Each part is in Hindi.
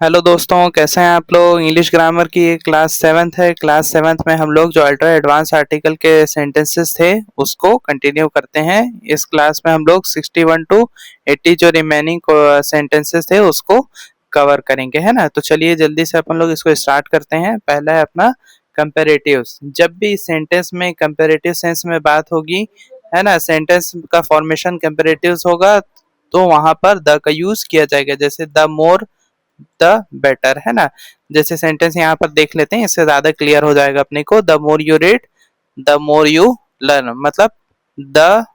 हेलो दोस्तों, कैसे हैं आप लोग। इंग्लिश ग्रामर की ये क्लास सेवन्थ है। क्लास सेवन्थ में हम लोग जो अल्ट्रा एडवांस आर्टिकल के सेंटेंसेस थे उसको कंटिन्यू करते हैं। इस क्लास में हम लोग 61 टू 80 जो रिमेनिंग सेंटेंसेस थे उसको कवर करेंगे, है ना। तो चलिए जल्दी से अपन लोग इसको स्टार्ट करते हैं। पहला है अपना कंपेरेटिव्स। जब भी सेंटेंस में कंपेरेटिव सेंस में बात होगी, है ना, सेंटेंस का फॉर्मेशन कंपेरेटिव्स होगा तो वहां पर द का यूज किया जाएगा। जैसे द मोर द बेटर, है ना। जैसे सेंटेंस यहाँ पर देख लेते हैं, इससे ज्यादा क्लियर हो जाएगा अपने को। The more you read the more you learn, मतलब the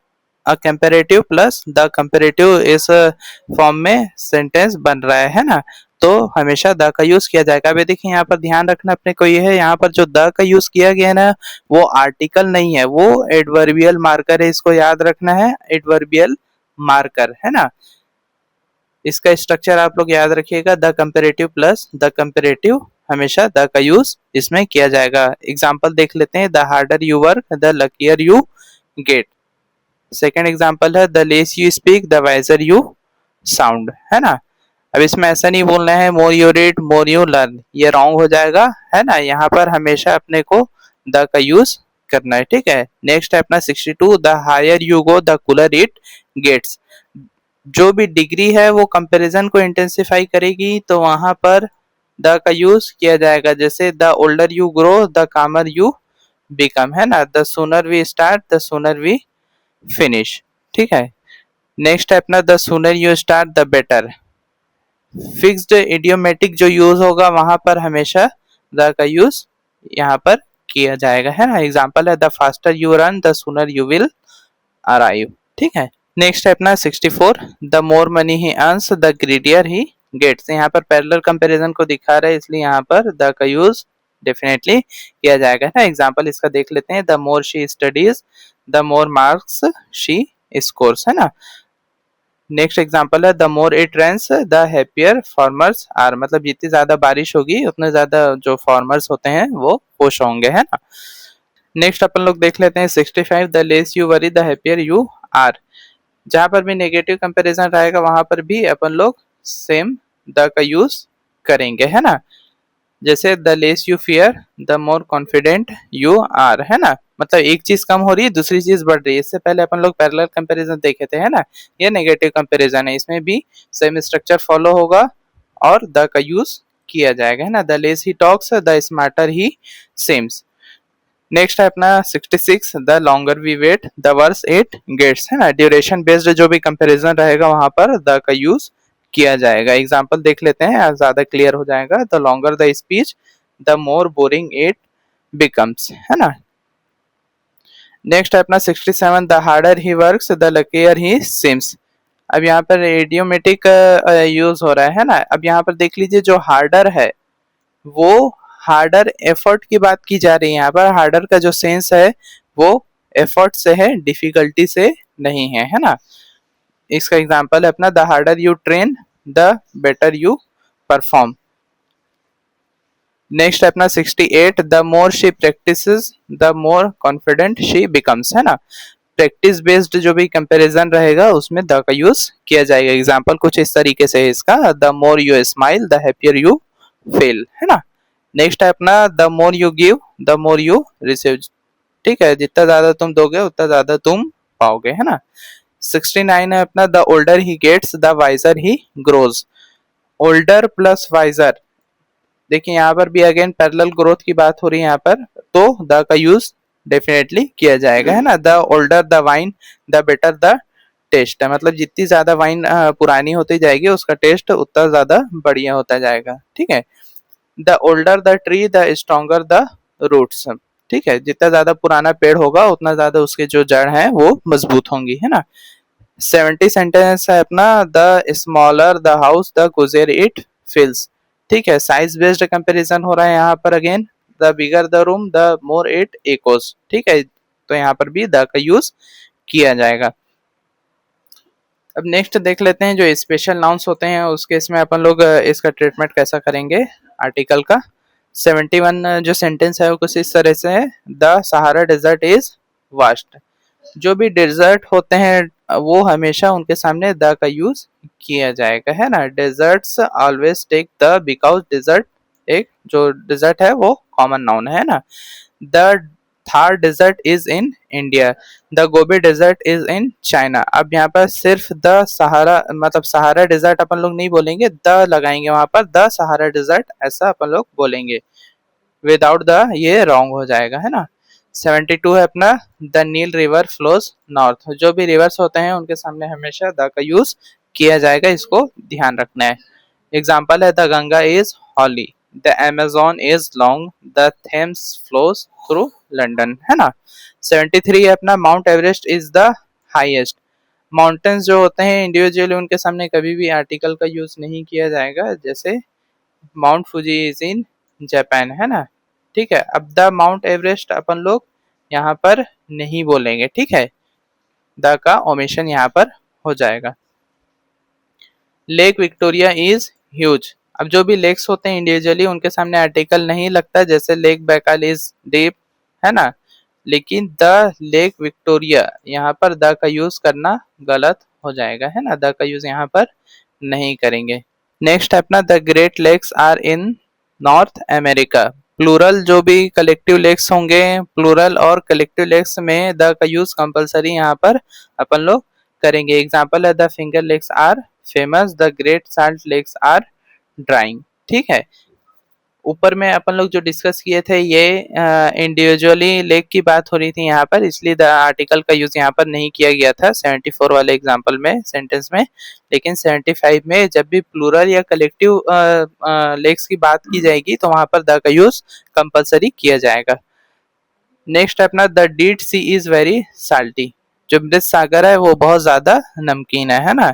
comparative plus the comparative इस फॉर्म में सेंटेंस बन रहा है ना। तो हमेशा द का यूज किया जाएगा। अभी देखिए यहाँ पर ध्यान रखना अपने को ये है, यहाँ पर जो द का यूज किया गया है ना, वो आर्टिकल नहीं है, वो एडवर्बियल मार्कर है। इसको याद रखना है, एडवर्बियल मार्कर, है ना। इसका स्ट्रक्चर आप लोग याद रखिएगा, the comparative plus the comparative, हमेशा द का यूज इसमें किया जाएगा। एग्जाम्पल देख लेते हैं, the harder you work the luckier you get. Second example है, the less you speak the wiser you sound, है ना। अब इसमें ऐसा नहीं बोलना है more you read more you learn, ये रॉन्ग हो जाएगा, है ना। यहाँ पर हमेशा अपने को द का यूज करना है, ठीक है। नेक्स्ट है अपना 62, the higher you go the cooler it gets. जो भी डिग्री है वो कंपैरिजन को इंटेंसिफाई करेगी, तो वहां पर द का यूज किया जाएगा। जैसे the older you grow the calmer you become, है ना। The sooner we start the sooner we finish, ठीक है। नेक्स्ट है अपना the sooner you start the better. Fixed idiomatic जो यूज होगा वहां पर हमेशा द का यूज यहाँ पर किया जाएगा, है ना। एग्जाम्पल है, the faster you run the sooner you will arrive, ठीक है। नेक्स्ट है अपना 64, the more money he earns the greedier he gets. यहाँ पर पैरेलल कंपैरिजन को दिखा रहा है, इसलिए यहाँ पर द का यूज डेफिनेटली किया जाएगा ना। एग्जांपल इसका देख लेते हैं, the more she studies the more marks she scores, है ना। नेक्स्ट एग्जांपल है, the more it rains the happier farmers are, मतलब जितनी ज्यादा बारिश होगी उतने ज्यादा जो फार्मर्स होते हैं वो खुश होंगे, है ना। नेक्स्ट अपन लोग देख लेते हैं 65, the less you worry the happier you are. जहां पर भी नेगेटिव कंपैरिजन रहेगा वहां पर भी अपन लोग सेम द का यूज करेंगे, है ना। जैसे the less you fear the more confident you are, है ना। मतलब एक चीज कम हो रही है दूसरी चीज बढ़ रही है। इससे पहले अपन लोग पैरेलल कंपैरिजन देखे थे, है ना। ये नेगेटिव कंपैरिजन है, इसमें भी सेम स्ट्रक्चर फॉलो होगा और द का यूज किया जाएगा, है ना। The less he talks the smarter he seems. Next है अपना 66, the longer we wait the worse it gets, है ना। ड्यूरेशन बेस्ड जो भी कंपैरिजन रहेगा वहां पर द का यूज किया जाएगा। एग्जांपल देख लेते हैं, ज्यादा क्लियर हो जाएगा। The longer the speech the more boring it becomes, है ना। नेक्स्ट है अपना 67, the harder he works the luckier he seems. अब यहाँ पर इडियोमेटिक यूज हो रहा है ना। अब यहाँ पर देख लीजिए, जो हार्डर है वो हार्डर एफर्ट की बात की जा रही है। यहाँ पर हार्डर का जो सेंस है वो एफर्ट से है, डिफिकल्टी से नहीं है ना। इसका एग्जांपल है अपना, the harder you train the better you perform. Next है अपना 68, the more she practices the more confident she becomes, है ना। प्रैक्टिस बेस्ड जो भी कंपैरिजन रहेगा उसमें द का यूज किया जाएगा। एग्जांपल कुछ इस तरीके से है इसका, the more you smile the happier you feel, है ना। नेक्स्ट है अपना, the more you give the more you receive, ठीक है। जितना ज्यादा तुम दोगे उतना ज्यादा तुम पाओगे, है ना। 69 है अपना, the older he gets the wiser he grows. Older plus wiser, देखिए यहाँ पर भी अगेन पैरेलल ग्रोथ की बात हो रही है यहाँ पर, तो द का यूज डेफिनेटली किया जाएगा, है ना। The older the wine the better the taste है, मतलब जितनी ज्यादा वाइन पुरानी होती जाएगी उसका टेस्ट उतना ज्यादा बढ़िया होता जाएगा, ठीक है। The older the tree the stronger the roots, ठीक है। जितना ज्यादा पुराना पेड़ होगा उतना ज्यादा उसके जो जड़ हैं वो मजबूत होंगी, है ना। 70 सेंटेंस है अपना, the smaller the house the cosier it feels, ठीक है। साइज बेस्ड कंपैरिजन हो रहा है यहाँ पर again, the bigger the room the more it Eeco, ठीक है। तो यहाँ पर भी द का यूज किया जाएगा। अब नेक्स्ट देख लेते हैं, जो स्पेशल नाउन्स होते हैं उस केस में अपन लोग इसका ट्रीटमेंट कैसा करेंगे आर्टिकल का। 71 जो सेंटेंस है वो कुछ इस तरह से है, the Sahara desert is vast. जो भी डेजर्ट होते हैं वो हमेशा उनके सामने द का यूज किया जाएगा, है ना। Deserts always take the, because desert एक जो डेजर्ट है वो कॉमन नाउन है ना। The Thar desert is in India, the Gobi desert is in China. अब यहाँ पर सिर्फ द सहारा, मतलब सहारा डेजर्ट अपन लोग नहीं बोलेंगे, द लगाएंगे वहां पर, द सहारा डेजर्ट ऐसा अपन लोग बोलेंगे। विदाउट द ये रॉन्ग हो जाएगा, है ना। 72 है अपना, the Nile river flows north. जो भी रिवर्स होते हैं उनके सामने हमेशा द का यूज किया जाएगा, इसको ध्यान रखना है। एग्जाम्पल है the Ganga is holy, the Amazon is long, the Thames flows through London, है ना। 73 है अपना, Mount Everest is the highest. Mountains जो होते हैं इंडिविजुअली उनके सामने कभी भी आर्टिकल का यूज नहीं किया जाएगा, जैसे Mount Fuji is in Japan, है ना। ठीक है, अब द माउंट एवरेस्ट अपन लोग यहाँ पर नहीं बोलेंगे, ठीक है, द का ओमिशन यहाँ पर हो जाएगा। Lake Victoria is huge. अब जो भी लेक्स होते हैं इंडिविजुअली उनके सामने आर्टिकल नहीं लगता, जैसे लेक बैकाल इज डीप, है ना। लेकिन द लेक विक्टोरिया यहाँ पर द का यूज करना गलत हो जाएगा, है ना, द का यूज यहाँ पर नहीं करेंगे। नेक्स्ट है अपना, the Great Lakes are in North America. Plural जो भी कलेक्टिव लेक्स होंगे, प्लूरल और कलेक्टिव लेक्स में द का यूज कंपलसरी यहाँ पर अपन लोग करेंगे। एग्जाम्पल है, the Finger Lakes are famous, the Great Salt Lakes are drying, ठीक है। ऊपर में अपन लोग जो डिस्कस किए थे ये इंडिविजुअली लेक की बात हो रही थी यहाँ पर, इसलिए द आर्टिकल का यूज यहाँ पर नहीं किया गया था 74 वाले एग्जाम्पल में, सेंटेंस में। लेकिन 75 में जब भी प्लूरल या कलेक्टिव लेक्स की बात की जाएगी तो वहां पर द का यूज कंपलसरी किया जाएगा। नेक्स्ट अपना, the Dead Sea is very salty. जो मृत सागर है वो बहुत ज्यादा नमकीन है ना।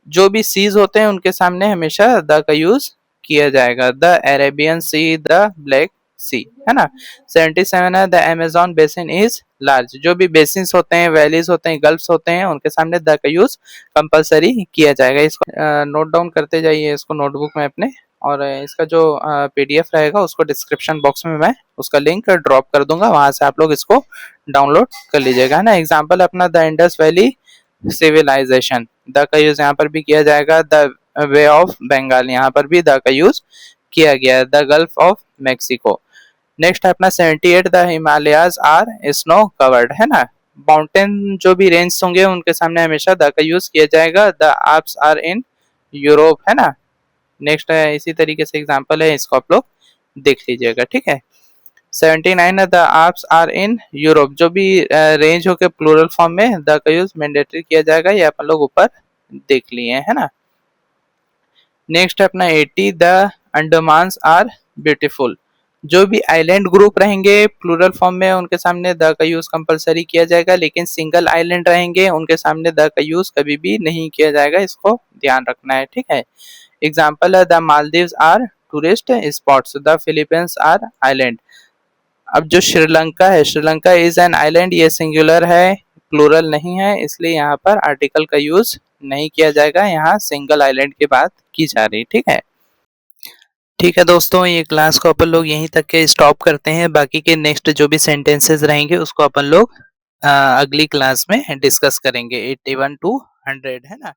जो भी सीज होते हैं उनके सामने हमेशा द का यूज किया जाएगा, the Arabian Sea, the Black Sea, है ना। 77 है, the Amazon basin is large. जो भी बेसिन्स होते हैं, वैलीज होते हैं, गल्फ्स होते हैं, उनके सामने द का यूज कंपलसरी किया जाएगा। इसको नोट डाउन करते जाइए इसको नोटबुक में अपने, और इसका जो पीडीएफ रहेगा उसको डिस्क्रिप्शन बॉक्स में मैं उसका लिंक ड्रॉप कर दूंगा, वहां से आप लोग इसको डाउनलोड कर लीजिएगा, है ना। एग्जाम्पल अपना, the Indus Valley civilisation, the का यूज यहाँ पर भी किया जाएगा। द वे ऑफ बंगाल, यहाँ पर भी द का यूज किया गया है। The Gulf of Mexico. Next है अपना 78, the Himalayas are snow covered, है ना। माउंटेन जो भी रेंज होंगे उनके सामने हमेशा द का यूज किया जाएगा। The Alps are in Europe, है ना। नेक्स्ट है इसी तरीके से एग्जाम्पल है, इसको आप लोग देख लीजिएगा, ठीक है। 79 है, the Alps are in Europe. जो भी रेंज हो के प्लूरल फॉर्म में द का यूज मैंडेटरी किया जाएगा, ये अपन लोग ऊपर देख लिए, है ना। नेक्स्ट है अपना 80, द अंडमान्स आर ब्यूटीफुल। जो भी आइलैंड ग्रुप रहेंगे प्लूरल फॉर्म में उनके सामने द का यूज कंपलसरी किया जाएगा, लेकिन सिंगल आइलैंड रहेंगे उनके सामने द का यूज कभी भी नहीं किया जाएगा, इसको ध्यान रखना है, ठीक है। एग्जाम्पल है, the Maldives are tourist spots, the Philippines are island. अब जो श्रीलंका है, श्रीलंका इज एन आइलैंड, ये सिंगुलर है, प्लूरल नहीं है, इसलिए यहाँ पर आर्टिकल का यूज नहीं किया जाएगा, यहाँ सिंगल आइलैंड की बात की जा रही, ठीक है। ठीक है दोस्तों, ये क्लास को अपन लोग यहीं तक के स्टॉप करते हैं। बाकी के नेक्स्ट जो भी सेंटेंसेस रहेंगे उसको अपन लोग अगली क्लास में डिस्कस करेंगे, 81 to 100, है ना।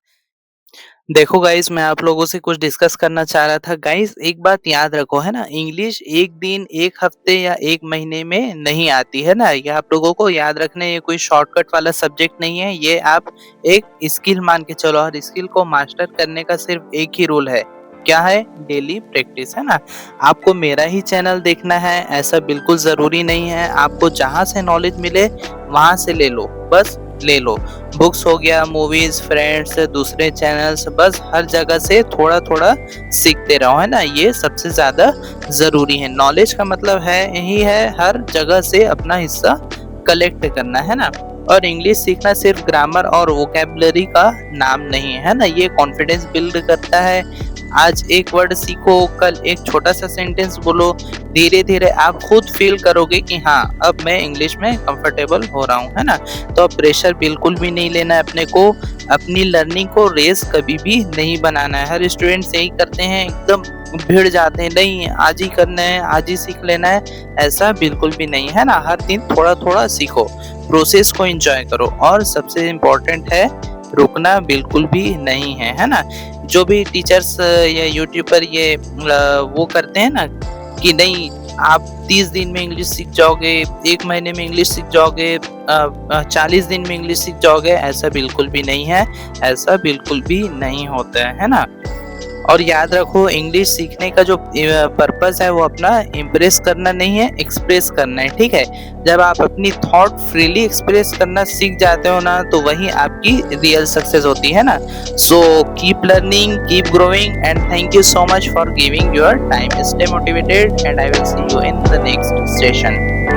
देखो गाइस, मैं आप लोगों से कुछ डिस्कस करना चाह रहा था। गाइस एक बात याद रखो, है ना, इंग्लिश एक दिन, एक हफ्ते या एक महीने में नहीं आती, है ना। ये आप लोगों को याद रखना, ये कोई शॉर्टकट वाला सब्जेक्ट नहीं है, ये आप एक स्किल मान के चलो, और स्किल को मास्टर करने का सिर्फ एक ही रूल है, क्या है, डेली प्रैक्टिस, है ना। आपको मेरा ही चैनल देखना है ऐसा बिल्कुल जरूरी नहीं है, आपको जहां से नॉलेज मिले वहां से ले लो, बस ले लो। बुक्स हो गया, मूवीज, फ्रेंड्स, दूसरे चैनल्स, बस हर जगह से थोड़ा थोड़ा सीखते रहो, है ना। ये सबसे ज्यादा जरूरी है। नॉलेज का मतलब है यही है, हर जगह से अपना हिस्सा कलेक्ट करना, है ना। और इंग्लिश सीखना सिर्फ ग्रामर और वोकैबुलरी का नाम नहीं है ना, ये कॉन्फिडेंस बिल्ड करता है। आज एक वर्ड सीखो, कल एक छोटा सा सेंटेंस बोलो, धीरे धीरे आप खुद फील करोगे कि हाँ अब मैं इंग्लिश में कंफर्टेबल हो रहा हूँ, है ना। तो अब प्रेशर बिल्कुल भी नहीं लेना है अपने को, अपनी लर्निंग को रेस कभी भी नहीं बनाना है। हर स्टूडेंट यही करते हैं, एकदम भिड़ जाते हैं, नहीं आज ही करना है, आज ही सीख लेना है, ऐसा बिल्कुल भी नहीं है ना। हर दिन थोड़ा थोड़ा सीखो, प्रोसेस को एंजॉय करो, और सबसे इम्पोर्टेंट है रुकना बिल्कुल भी नहीं है ना। जो भी टीचर्स या यूट्यूबर ये वो करते हैं ना कि नहीं आप 30 दिन में इंग्लिश सीख जाओगे, 1 महीने में इंग्लिश सीख जाओगे, 40 दिन में इंग्लिश सीख जाओगे, ऐसा बिल्कुल भी नहीं है, ऐसा बिल्कुल भी नहीं होता है ना। और याद रखो इंग्लिश सीखने का जो पर्पस है वो अपना इम्प्रेस करना नहीं है, एक्सप्रेस करना है, ठीक है। जब आप अपनी थॉट फ्रीली एक्सप्रेस करना सीख जाते हो ना, तो वही आपकी रियल सक्सेस होती है ना। So keep learning, keep growing, and thank you so much for giving your time. Stay motivated and I will see you in the next session.